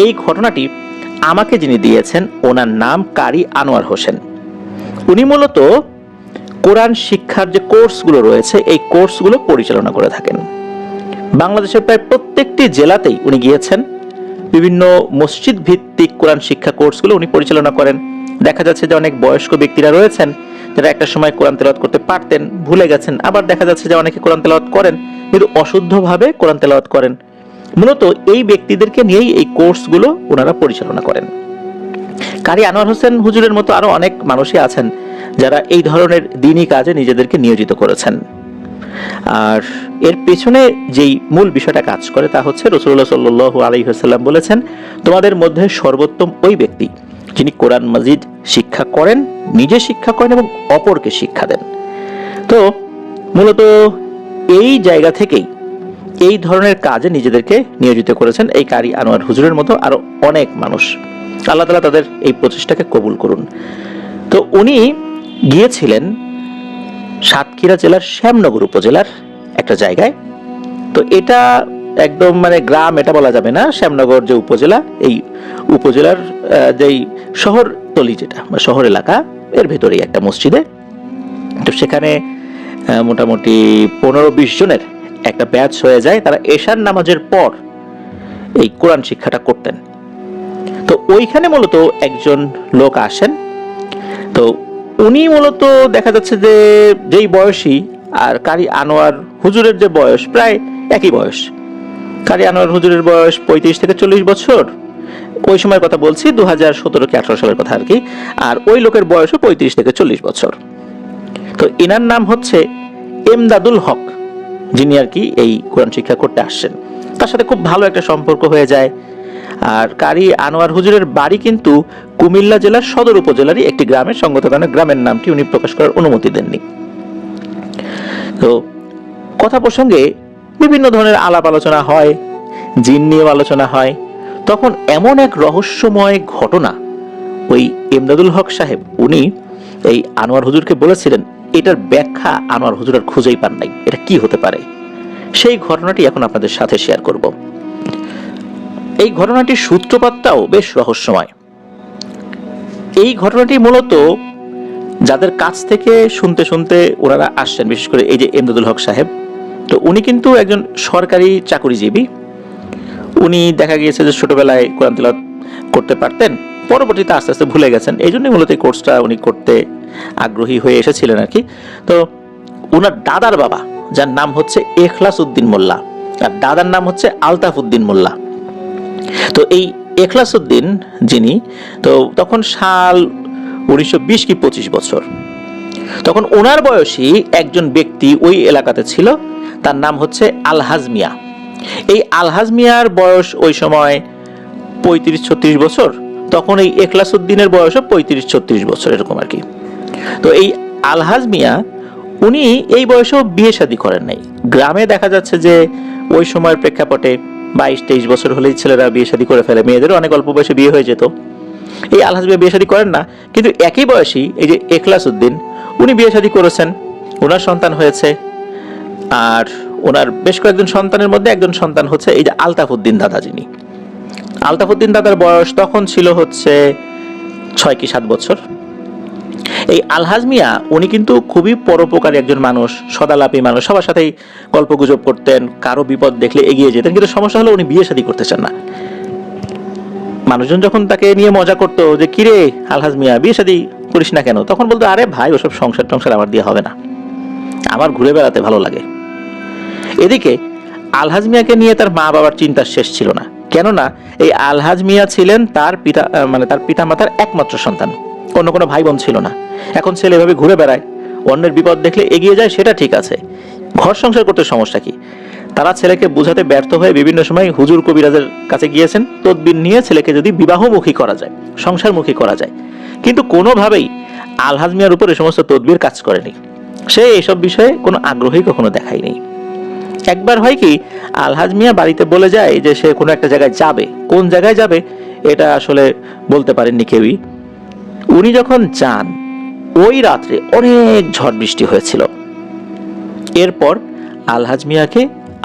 এই ঘটনাটি আমাকে যিনি দিয়েছেন ওনার নাম কারি আনোয়ার হোসেন। উনি মূলত কোরআন শিক্ষার যে কোর্সগুলো রয়েছে এই কোর্সগুলো পরিচালনা করে থাকেন। বাংলাদেশের প্রায় প্রত্যেকটি জেলাতেই উনি গিয়েছেন। বিভিন্ন মসজিদ ভিত্তিক কোরআন শিক্ষা কোর্সগুলো উনি পরিচালনা করেন। দেখা যাচ্ছে যে অনেক বয়স্ক ব্যক্তিরা রয়েছেন যারা একটা সময় কোরআন তেলাওয়াত করতে পারতেন, ভুলে গেছেন। আবার দেখা যাচ্ছে যে অনেকে কোরআন তেলাওয়াত করেন কিন্তু অশুদ্ধভাবে কোরআন তেলাওয়াত করেন। মূলত এই ব্যক্তিদেরকে নিয়েই এই কোর্সগুলো ওনারা পরিচালনা করেন। কারি আনোয়ার হোসেন হুজুরের মতো আরো অনেক মানুষই আছেন যারা এই ধরনের দ্বীনি কাজে নিজেদেরকে নিয়োজিত করেছেন। আর এর পেছনে যেই মূল বিষয়টা কাজ করে তা হচ্ছে রাসূলুল্লাহ সাল্লাল্লাহু আলাইহি ওয়াসাল্লাম বলেছেন, তোমাদের মধ্যে সর্বোত্তম ওই ব্যক্তি যিনি কোরআন মাজিদ শিক্ষা করেন, নিজে শিক্ষা করেন এবং অপরকে শিক্ষা দেন। তো মূলত এই জায়গা থেকেই এই ধরনের কাজে নিজেদেরকে নিয়োজিত করেছেন এই কারি আনোয়ার হুজুরের মতো আরো অনেক মানুষ। আল্লাহ তাআলা তাদের এই প্রচেষ্টাকে কবুল করুন। তো উনি গিয়েছিলেন সাতক্ষীরা জেলার শ্যামনগর উপজেলার একটা জায়গায়। তো এটা একদম গ্রাম এটা বলা যাবে না, শ্যামনগর যে উপজেলা, এই উপজেলার যেই শহরতলি যেটা শহর এলাকা এর ভেতরেই একটা মসজিদে। তো সেখানে মোটামুটি 15-20 জনের একটা ব্যাচ হয়ে যায়। তারা এশার নামাজের পর এই কোরআন শিক্ষাটা করতেন। তো ওইখানে মূলত একজন লোক আসেন। তো উনি মূলত দেখা যাচ্ছে যে যেই বয়সী আর কারি আনোয়ার হুজুরের যে বয়স প্রায় একই বয়স। কারি আনোয়ার হুজুরের বয়স 35 থেকে 40 বছর, ওই সময়ের কথা বলছি, 2017 কি 18 সালের কথা আর কি। আর ওই লোকের বয়সও 35 থেকে 40 বছর। তো এনার নাম হচ্ছে এমদাদুল হক, যিনি আর কি এই কোরআন শিক্ষা করতে আসছেন। তার সাথে খুব ভালো একটা সম্পর্ক হয়ে যায়। আর কারি আনোয়ার হুজুরের বাড়ি কিন্তু কুমিল্লা জেলার সদর উপজেলারই একটি গ্রামের, সঙ্গত কারণে গ্রামের নামটি উনি প্রকাশ করার অনুমতি দেননি। তো কথা প্রসঙ্গে বিভিন্ন ধরনের আলাপ আলোচনা হয়, জিন নিয়ে আলোচনা হয়। তখন এমন এক রহস্যময় ঘটনা ওই এমদাদুল হক সাহেব উনি এই আনোয়ার হুজুরকে বলেছিলেন, এটার ব্যাখ্যা আনোয়ার হুজুর আর খুঁজেই পান নাই, এটা কি হতে পারে। সেই ঘটনাটি এখন আপনাদের সাথে শেয়ার করব। এই ঘটনাটির সূত্রপাতটাও বেশ রহস্যময়। এই ঘটনাটি মূলত যাদের কাছ থেকে শুনতে শুনতে ওনারা আসছেন, বিশেষ করে এই যে এমদাদুল হক সাহেব, তো উনি কিন্তু একজন সরকারি চাকরিজীবী। উনি দেখা গিয়েছে যে ছোটবেলায় কোরআন তেলাওয়াত করতে পারতেন, পরবর্তীতে আস্তে আস্তে ভুলে গেছেন। এই জন্যই মূলত এই কোর্সটা উনি করতে আগ্রহী হয়ে এসেছিলেন আর কি। তো ওনার দাদার বাবা, যার নাম হচ্ছে এখলাস উদ্দিন মোল্লা, আর দাদার নাম হচ্ছে আলতাফ উদ্দিন মোল্লা। তো এই এখলাস উদ্দিন যিনি, তো তখন সাল 1920 কি 25 বছর। তখন ওনার বয়সী একজন ব্যক্তি ওই এলাকাতে ছিল, তার নাম হচ্ছে আলহাজ মিয়া। এই আলহাজ মিয়ার বয়স ওই সময় 35-36 বছর। তখন এই এখলাস উদ্দিনের বয়সও 35-36 বছর এরকম আর কি। তো এই আলহাজ মিয়া উনি এই বয়সেও বিয়ে শাদী করেন নাই। গ্রামে দেখা যাচ্ছে যে ওই সময়ের প্রেক্ষাপটে 22-23 বছর হলেই ছেলেরা বিয়ে শাদী করে ফেলে, মেয়েদেরও অনেক অল্প বয়সে বিয়ে হয়ে যেত। এই আলহাজ মিয়া বিয়ে শাদী করেন না, কিন্তু একই বয়সী এই যে এখলাস উদ্দিন উনি বিয়ে শাদী করেছেন, ওনার সন্তান হয়েছে। আর ওনার বেশ কয়েকজন সন্তানের মধ্যে একজন সন্তান হচ্ছে এই যে আলতাফ উদ্দিন দাদা, যিনি আলতাফ উদ্দিন দাদার বয়স তখন ছিল হচ্ছে 6 কি 7 বছর। এই আলহাজ মিয়া উনি কিন্তু খুবই পরোপকারী একজন মানুষ, সদালাপী মানুষ, সবার সাথেই গল্প গুজব করতেন, কারো বিপদ দেখলে এগিয়ে যেতেন। কিন্তু সমস্যা হলো উনি বিয়ে শাদী করতে চান না। মানুষজন যখন তাকে নিয়ে মজা করতো যে কিরে আলহাজ মিয়া বিয়ে শাদী করিস না কেন, তখন বলতো আরে ভাই ওসব সংসার টংসার আমার দিয়ে হবে না, আমার ঘুরে বেড়াতে ভালো লাগে। এদিকে আলহাজ মিয়াকে নিয়ে তার মা বাবার চিন্তা শেষ ছিল না, কেননা এই আলহাজ মিয়া ছিলেন তার পিতা মাতার একমাত্র সন্তান, অন্য কোনো ভাই বোন ছিল না। এখন ছেলে এভাবে ঘুরে বেড়ায়, অন্যের বিপদ দেখলে এগিয়ে যায়, সেটা ঠিক আছে, ঘর সংসার করতে সমস্যা কি। তারা ছেলেকে বোঝাতে ব্যর্থ হয়ে বিভিন্ন সময় হুজুর কবিরাজের কাছে গিয়েছেন, তদবির নিয়ে ছেলেকে যদি বিবাহমুখী করা যায়, সংসারমুখী করা যায়, কিন্তু কোনোভাবেই আলহাজ মিয়ার উপর এই সমস্ত তদবির কাজ করেনি। সে এইসব বিষয়ে কোনো আগ্রহী কখনো দেখায়নি। একবার হয় কি, আলহাজ মিয়া বাড়িতে বলে যায় যে সে কোনো একটা জায়গায় যাবে, কোন জায়গায় যাবে এটা আসলে বলতে পারেননি কেউই। উনি যখন যান ওই রাত্রে অনেক ঝড় বৃষ্টি হয়েছিল। এরপর আলহাজ মিয়াকে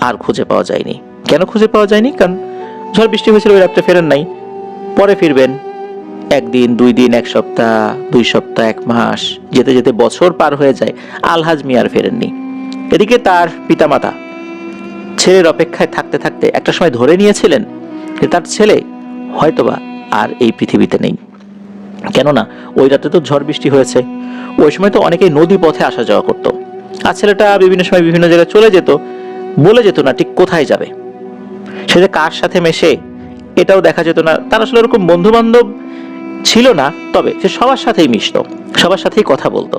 আর খুঁজে পাওয়া যায়নি। কেন খুঁজে পাওয়া যায়নি? কারণ ঝড় বৃষ্টি হয়েছিল, ওই রাত্রে ফেরেন নাই। পরে ফিরবেন। একদিন, 2 দিন, 1 সপ্তাহ, 2 সপ্তাহ, 1 মাস, যেতে যেতে বছর পার হয়ে যায়, আলহাজ মিয়া আর ফেরেননি। এদিকে তার পিতামাতা ছেলের অপেক্ষায় থাকতে থাকতে একটা সময় ধরে নিয়েছিলেন যে তার ছেলে হয়তোবা আর এই পৃথিবীতে নেই। কেননা ওই রাতে তো ঝড় বৃষ্টি হয়েছে, ওই সময় তো অনেকেই নদী পথে আসা যাওয়া করতো, আর ছেলেটা বিভিন্ন সময় বিভিন্ন জায়গায় চলে যেত, বলে যেত না ঠিক কোথায় যাবে, সে যে কার সাথে মেশে এটাও দেখা যেত না। তার আসলে এরকম বন্ধু বান্ধব ছিল না, তবে সে সবার সাথেই মিশতো, সবার সাথেই কথা বলতো।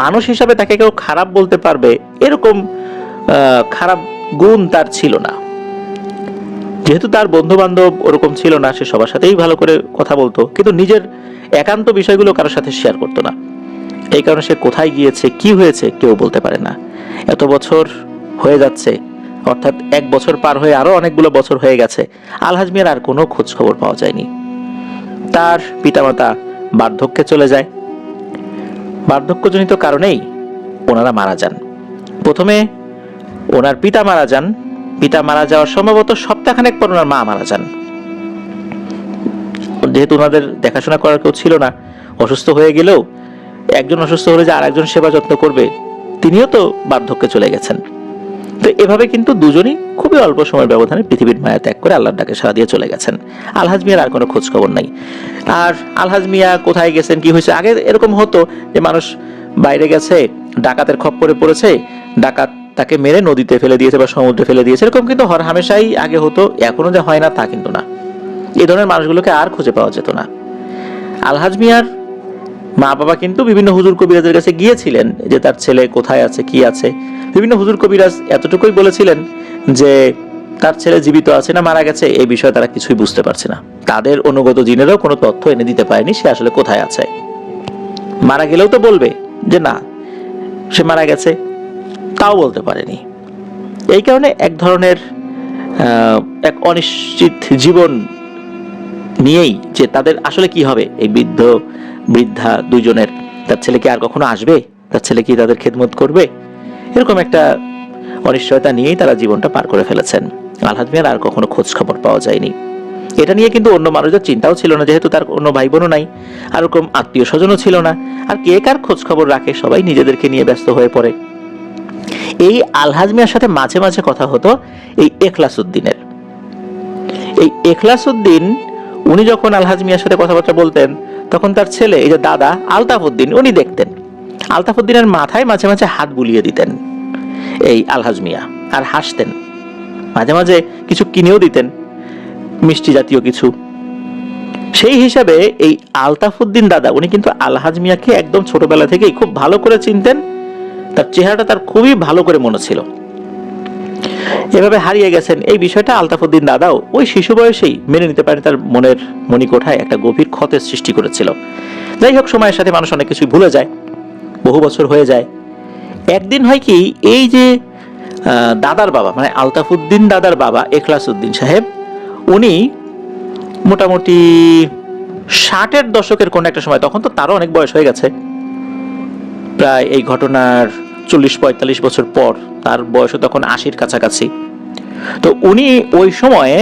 মানুষ হিসাবে তাকে কেউ খারাপ বলতে পারবে এরকম খারাপ গুণ তার ছিল না। যেহেতু তার বন্ধু বান্ধব ওরকম ছিল না, সে সবার সাথেই ভালো করে কথা বলতো, কিন্তু নিজের একান্ত বিষয়গুলো কারোর সাথে শেয়ার করতো না। এই কারণে সে কোথায় গিয়েছে, কি হয়েছে কেউ বলতে পারে না। এত বছর হয়ে যাচ্ছে, অর্থাৎ 1 বছর পার হয়ে আরো অনেকগুলো বছর হয়ে গেছে, আলহাজ মিয়ার আর কোনো খোঁজ খবর পাওয়া যায়নি। তার পিতামাতা বার্ধক্যে চলে যায়। বার্ধক্যজনিত কারণেই ওনারা মারা যান। প্রথমে ওনার পিতা মারা যান, পিতা মারা যাওয়ার সম্ভবত সপ্তাহখানেক পর ওনার মা মারা যান। যেহেতু ওনাদের দেখাশোনা করার কেউ ছিল না, অসুস্থ হয়ে গেলেও একজন অসুস্থ হলে যে আরেকজন সেবা যত্ন করবে, তিনিও তো বার্ধক্যে চলে গেছেন। তো এভাবে কিন্তু দুজনই খুবই অল্প সময়ের ব্যবধানে পৃথিবীর মায়া ত্যাগ করে আল্লাহর ডাকে সাড়া দিয়ে চলে গেছেন। আলহাজ মিয়ার আর কোনো খোঁজ খবর নাই। আর আলহাজ মিয়া কোথায় গেছেন, কি হয়েছে, আগে এরকম হতো যে মানুষ বাইরে গেছে, ডাকাতের খপ্পরে পড়েছে, ডাকাত তাকে মেরে নদীতে ফেলে দিয়েছে বা সমুদ্রে ফেলে দিয়েছে, এরকম কিন্তু হরহামেশাই আগে হতো। এখনো যে হয় না তা কিন্তু না। এই ধরনের মানুষগুলোকে আর খুঁজে পাওয়া যেত না। আলহাজ মিয়ার মা বাবা কিন্তু বিভিন্ন হুজুর কবিরাজের কাছে গিয়েছিলেন যে তার ছেলে কোথায় আছে, কি আছে। বিভিন্ন হুজুর কবিরাজ এতটুকুই বলেছিলেন যে তার ছেলে জীবিত আছে না মারা গেছে এই বিষয়ে তারা কিছুই বুঝতে পারছে না। তাদের অনুগত জিনেরও কোনো তথ্য এনে দিতে পারেনি সে আসলে কোথায় আছে। মারা গেলেও তো বলবে যে না সে মারা গেছে, তাও বলতে পারেনি। এই কারণে এক ধরনের এক অনিশ্চিত জীবন নিয়েই যে তাদের আসলে কি হবে, এই বৃদ্ধ বৃদ্ধা দুইজনের, তার ছেলে কি আর কখনো আসবে, তার ছেলে কি তাদের খেদমত করবে, এরকম একটা অনিশ্চয়তা নিয়েই তারা জীবনটা পার করে ফেলেছেন। আলহাজ মিয়ার আর কখনো খোঁজ খবর পাওয়া যায়নি। এটা নিয়ে কিন্তু অন্য মানুষদের চিন্তাও ছিল না, যেহেতু তার অন্য ভাই বোনও নাই, আর ওরকম আত্মীয় স্বজনও ছিল না। আর কে কার খোঁজ খবর রাখে, সবাই নিজেদেরকে নিয়ে ব্যস্ত হয়ে পড়ে। এই আলহাজ মিয়ার সাথে মাঝে মাঝে কথা হতো এই এখলাসউদ্দিনের। এই এখলাসউদ্দিন উনি যখন আলহাজ মিয়ার সাথে কথাবার্তা বলতেন, তখন তার ছেলে এই যে দাদা আলতাফউদ্দিন উনি দেখতেন। আলতাফউদ্দিনের মাথায় মাঝে মাঝে হাত বুলিয়ে দিতেন এই আলহাজ মিয়া, আর হাসতেন। মাঝে মাঝে কিছু কিনেও দিতেন, মিষ্টি জাতীয় কিছু। সেই হিসাবে এই আলতাফউদ্দিন দাদা উনি কিন্তু আলহাজ মিয়াকে একদম ছোটবেলা থেকেই খুব ভালো করে চিনতেন, তার চেহারাটা তার খুবই ভালো করে মনে ছিল। এভাবে হারিয়ে গেছেন এই বিষয়টা আলতাফউদ্দিন দাদাও ওই শিশু বয়সেই মেনে নিতে পারে, তার মনের মণিকোঠায় একটা গভীর ক্ষতের সৃষ্টি করেছিল। যাই হোক, সময়ের সাথে মানুষ অনেক কিছু ভুলে যায়, বহু বছর হয়ে যায়। একদিন হয় কি, এই যে দাদার বাবা মানে আলতাফউদ্দিন দাদার বাবা এখলাসউদ্দিন সাহেব, উনি মোটামুটি 60-এর দশকের কোন একটা সময়, তখন তো তারও অনেক বয়স হয়ে গেছে, প্রায় এই ঘটনার 40-45 বছর পর, তার বয়সও তখন 80-র কাছাকাছি। তো উনি ওই সময়ে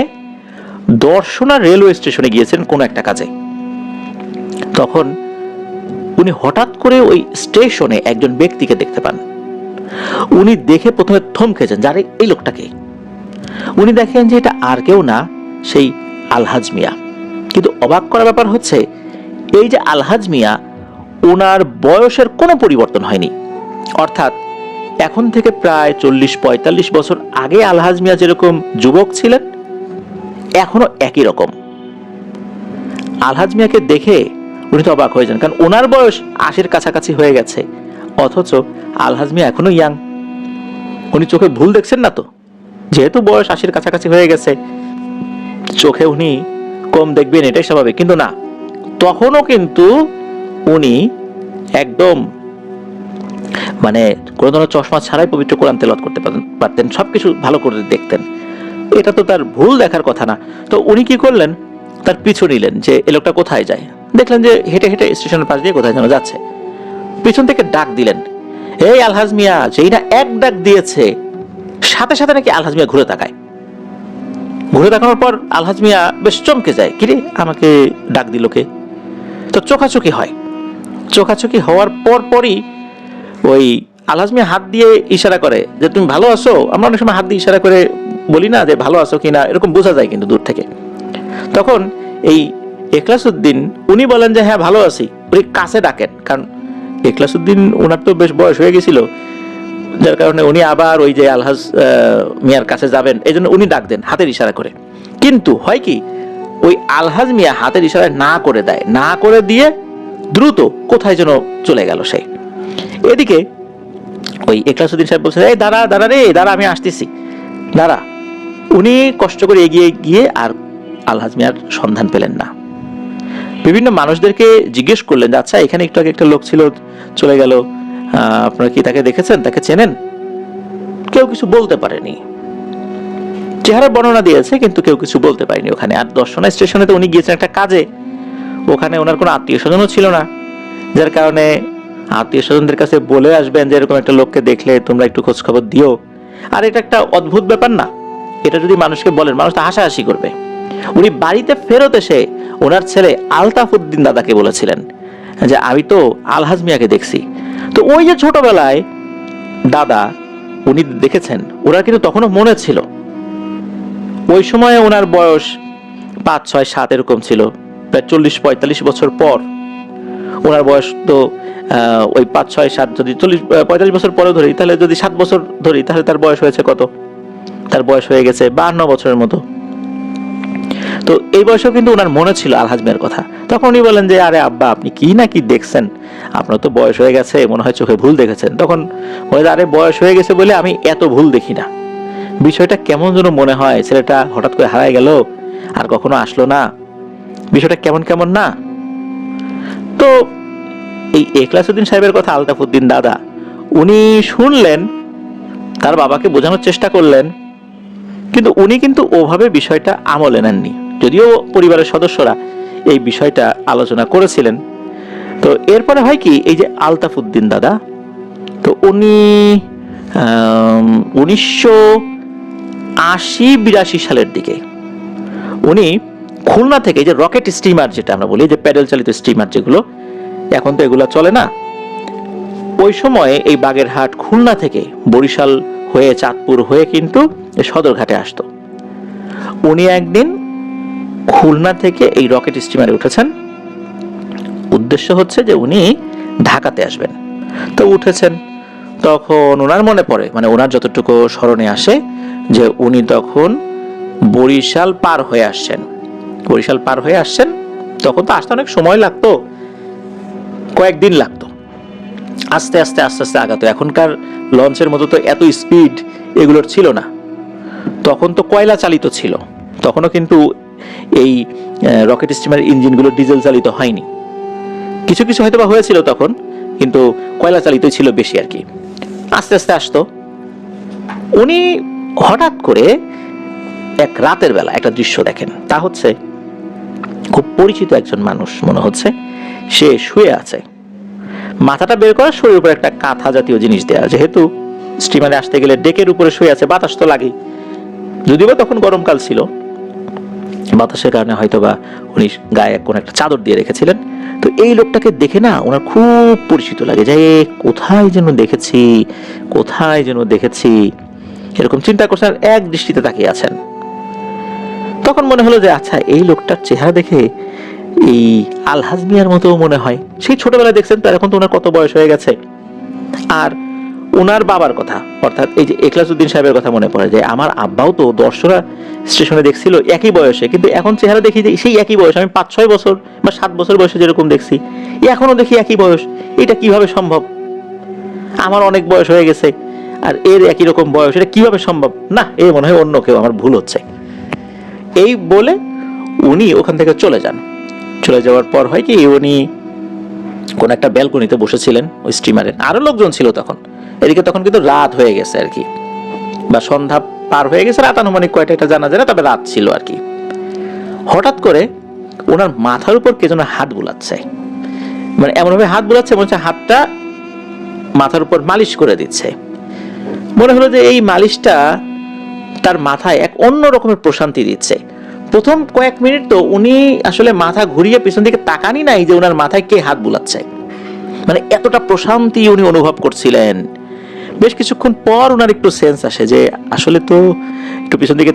দর্শনা রেলওয়ে স্টেশনে গিয়েছেন কোন একটা কাজে। তখন উনি হঠাৎ করে ওই স্টেশনে একজন ব্যক্তিকে দেখতে পান। উনি দেখে প্রথমে থমকেছেন, যারে এই লোকটাকে। উনি দেখেন যে এটা আর কেউ না, সেই আলহাজ মিয়া। কিন্তু অবাক করার ব্যাপার হচ্ছে, এই যে আলহাজ মিয়া, ওনার বয়সের কোনো পরিবর্তন হয়নি। অর্থাৎ এখন থেকে প্রায় 40-45 বছর আগে আলহাজ মিয়া যেরকম যুবক ছিলেন, এখনো একই রকম। আলহাজ মিয়াকে দেখে উনি তো অবাক হয়ে যান, কারণ ওনার বয়স 80-এর কাছাকাছি হয়ে গেছে, অথচ আলহাজ মিয়া এখনো ইয়াং। উনি চোখে ভুল দেখছেন না তো? যেহেতু বয়স 80-এর কাছাকাছি হয়ে গেছে, চোখে উনি কম দেখবেন এটাই স্বাভাবিক। কিন্তু না, তখনও কিন্তু উনি একদম মানে কোনো ধরনের চশমা ছাড়াই পবিত্র কোরআন তেলাওয়াত করতে পারতেন, সবকিছু ভালো করে দেখতেন। এটা তো তার ভুল দেখার কথা না। তো উনি কি করলেন, তার পিছু নিলেন যে এ লোকটা কোথায় যায়। দেখলেন যে হেঁটে হেঁটে স্টেশনের পাশ দিয়ে কোথায় যেন যাচ্ছে। পিছন থেকে ডাক দিলেন, এই আলহাজ মিয়া। যেই না এক ডাক দিয়েছে, সাথে সাথে নাকি আলহাজ মিয়া ঘুরে তাকায়। ঘুরে তাকানোর পর আলহাজ মিয়া বেশ চমকে যায়, কিরে আমাকে ডাক দিল কে? তো চোখাচোখি হয়। চোখাচোখি হওয়ার পরই ওই আলহাজ মিয়া হাত দিয়ে ইশারা করে যে তুমি ভালো আছো। আমরা অনেক সময় হাত দিয়ে ইশারা করে বলি না যে ভালো আছো কিনা, এরকম বোঝা যায় কিন্তু দূর থেকে। তখন এই এখলাসউদ্দিন উনি বলেন যে হ্যাঁ ভালো আছি। উনি কাছে ডাকেন, কারণ এখলাসউদ্দিন ওনার তো বেশ বয়স হয়ে গেছিল, যার কারণে উনি আবার ওই যে আলহাজ মিয়ার কাছে যাবেন, এই জন্য উনি ডাক দেন হাতের ইশারা করে। কিন্তু হয় কি, ওই আলহাজ মিয়া হাতের ইশারায় না করে দেয়, না করে দিয়ে দ্রুত কোথায় যেন চলে গেল সে। এদিকে ওই এখলাসউদ্দিন সাহেব বলছে, এই দাঁড়া দাঁড়া রে, দাঁড়া আমি আসতেছি, দাঁড়া। উনি কষ্ট করে এগিয়ে গিয়ে আর আলহাজ মিয়ার সন্ধান পেলেন না। বিভিন্ন মানুষদেরকে জিজ্ঞেস করলেন যে আচ্ছা এখানে একটু আগে একটা লোক ছিল চলে গেল, আপনারা কি তাকে দেখেছেন, তাকে চেনেন? কেউ কিছু বলতে পারেনি। চেহারা বর্ণনা দিয়েছে কিন্তু কেউ কিছু বলতে পারেনি ওখানে। আর দর্শনা স্টেশনে তো উনি গিয়েছেন একটা কাজে, ওখানে ওনার কোনো আত্মীয় স্বজনও ছিল না, যার কারণে আত্মীয় স্বজনদের কাছে বলে আসবেন যে এরকম একটা লোককে দেখলে তোমরা একটু খোঁজ খবর দিও। আর এটা একটা অদ্ভুত ব্যাপার না? এটা যদি মানুষকে বলেন, মানুষ তো হাসাহাসি করবে। উনি বাড়িতে ফেরত এসে ওনার ছেলে আলতাফউদ্দিন দাদাকে বলেছিলেন যে আমি তো আলহাজ মিয়াকে দেখছি। তো ওই যে ছোটবেলায় দাদা উনি দেখেছেন, ওনার কিন্তু তখনও মনে ছিল। ওই সময় ওনার বয়স 5, 6, 7 এরকম ছিল, প্রায় 40-45 বছর পর। ওনার বয়স তো ওই 5, 6, 7 যদি 40-45 বছর পরে ধরি, তাহলে যদি 7 বছর ধরি, তাহলে তার বয়স হয়েছে কত? তার বয়স হয়ে গেছে 52 বছরের মতো। তো এই বয়সেও কিন্তু ওনার মনে ছিল আলহাজ মিয়ার কথা। তখন উনি বলেন যে আরে আব্বা আপনি কি না কি দেখছেন, আপনার তো বয়স হয়ে গেছে, মনে হয় চোখে ভুল দেখেছেন। তখন বলে আরে বয়স হয়ে গেছে বলে আমি এত ভুল দেখি না, বিষয়টা কেমন যেন মনে হয়, ছেলেটা হঠাৎ করে হারায় গেল আর কখনো আসলো না, বিষয়টা কেমন কেমন না। তো এই এখলাসউদ্দিন সাহেবের কথা আলতাফউদ্দিন দাদা উনি শুনলেন, তার বাবাকে বোঝানোর চেষ্টা করলেন, কিন্তু উনি কিন্তু ওভাবে বিষয়টা আমলে নেননি, যদিও পরিবারের সদস্যরা এই বিষয়টা আলোচনা করেছিলেন। তো এরপরে হয় কি, এই যে আলতাফউদ্দিন দাদা, তো উনি 1980-82 সালের দিকে উনি খুলনা থেকে, যে রকেট স্টিমার যেটা আমরা বলি, যে প্যাডেল চালিত স্টিমার যেগুলো, এখন তো এগুলো চলে না, ওই সময়ে এই বাগেরহাট খুলনা থেকে বরিশাল হয়ে চাঁদপুর হয়ে কিন্তু সদরঘাটে আসতো। উনি একদিন খুলনা থেকে এই রকেট স্টিমারে উঠেছেন, উদ্দেশ্য হচ্ছে যে উনি ঢাকাতে আসবেন। তো উঠেছেন, তখন ওনার মনে পড়ে, মানে ওনার যতটুকু স্মরণে আসে, যে উনি তখন বরিশাল পার হয়ে আসছেন। বরিশাল পার হয়ে আসছেন, তখন তো আসতে অনেক সময় লাগতো, কয়েকদিন লাগতো। আস্তে আস্তে আস্তে আস্তে আগাতো। এখনকার লঞ্চের মতো তো এত স্পিড এগুলোর ছিল না, তখন তো কয়লা চালিত ছিল, তখনও কিন্তু এই রকেট স্টিমার ইঞ্জিনগুলো ডিজেল চালিত হয়নি। কিছু কিছু হয়তো বা হয়েছিল তখন, কিন্তু কয়লা চালিতই ছিল বেশি আর কি। আস্তে আস্তে আসতো। উনি হঠাৎ করে এক রাতের বেলা একটা দৃশ্য দেখেন, তা হচ্ছে খুব পরিচিত একজন মানুষ মনে হচ্ছে, সে শুয়ে আছে, মাথাটা বের করা, শরীরের উপর একটা কাঁথা জাতীয় জিনিস দেওয়া, যেহেতু স্টিমারে আসতে গেলে ডেকের উপরে শুয়ে আছে, বাতাস তো লাগেই, যদিও তখন গরমকাল ছিল, বাতাসের কারণে হয়তোবা উনি গায়ে কোন একটা চাদর দিয়ে রেখেছিলেন। তো এই লোকটাকে দেখে না ওনার খুব পরিচিত লাগে, যে কোথায় যেন দেখেছি, কোথায় যেন দেখেছি, এরকম চিন্তা করছেন, এক দৃষ্টিতে তাকিয়ে আছেন। তখন মনে হলো যে আচ্ছা এই লোকটার চেহারা দেখে এই আলহাজ মিয়ার মতো মনে হয়, সেই ছোটবেলায় দেখছেন, তো এখন তো ওনার কত বয়স হয়ে গেছে। আর ওনার বাবার কথা, অর্থাৎ এই যে এখলাসউদ্দিন সাহেবের কথা মনে পড়ে, যে আমার আব্বাও তো দর্শনা স্টেশনে দেখছিল একই বয়সে, কিন্তু এখন চেহারা দেখি যে সেই একই বয়স, আমি 5-6 বছর বা 7 বছর বয়সে যেরকম দেখছি, এখনো দেখি একই বয়স, এটা কিভাবে সম্ভব? আমার অনেক বয়স হয়ে গেছে আর এর একই রকম বয়স, এটা কিভাবে সম্ভব? না, এ মনে হয় অন্য কেউ, আমার ভুল হচ্ছে। এই বলে উনি ওখান থেকে চলে যান। চলে যাওয়ার পর হয় কি, উনি কোন একটা ব্যালকনিতে বসেছিলেন ওই স্টিমারে, আরো লোকজন ছিল তখন, এদিকে তখন কিন্তু রাত হয়ে গেছে আর কি, বা সন্ধ্যা পার হয়ে গেছে, রাত আনুমানিক কয়টা এটা জানা যায় না, তবে রাত ছিল আর কি। হঠাৎ করে ওনার মাথার উপর কে যেন হাত বুলাচ্ছে, মানে এমন ভাবে হাত বুলাচ্ছে মনে হচ্ছে হাতটা মাথার উপর মালিশ করে দিচ্ছে। মনে হলো যে এই মালিশটা তার মাথায় এক অন্য রকমের প্রশান্তি দিচ্ছে। প্রথম কয়েক মিনিট তো উনি আসলে মাথা ঘুরিয়ে পিছন দিকে তাকানি নাই যে ওনার মাথায় কে হাত বুলাচ্ছে, মানে এতটা প্রশান্তি উনি অনুভব করছিলেন। বেশ কিছুক্ষণ পর ওনার একটু সেন্স আসে যে আসলে তো একটু পিছন দিকে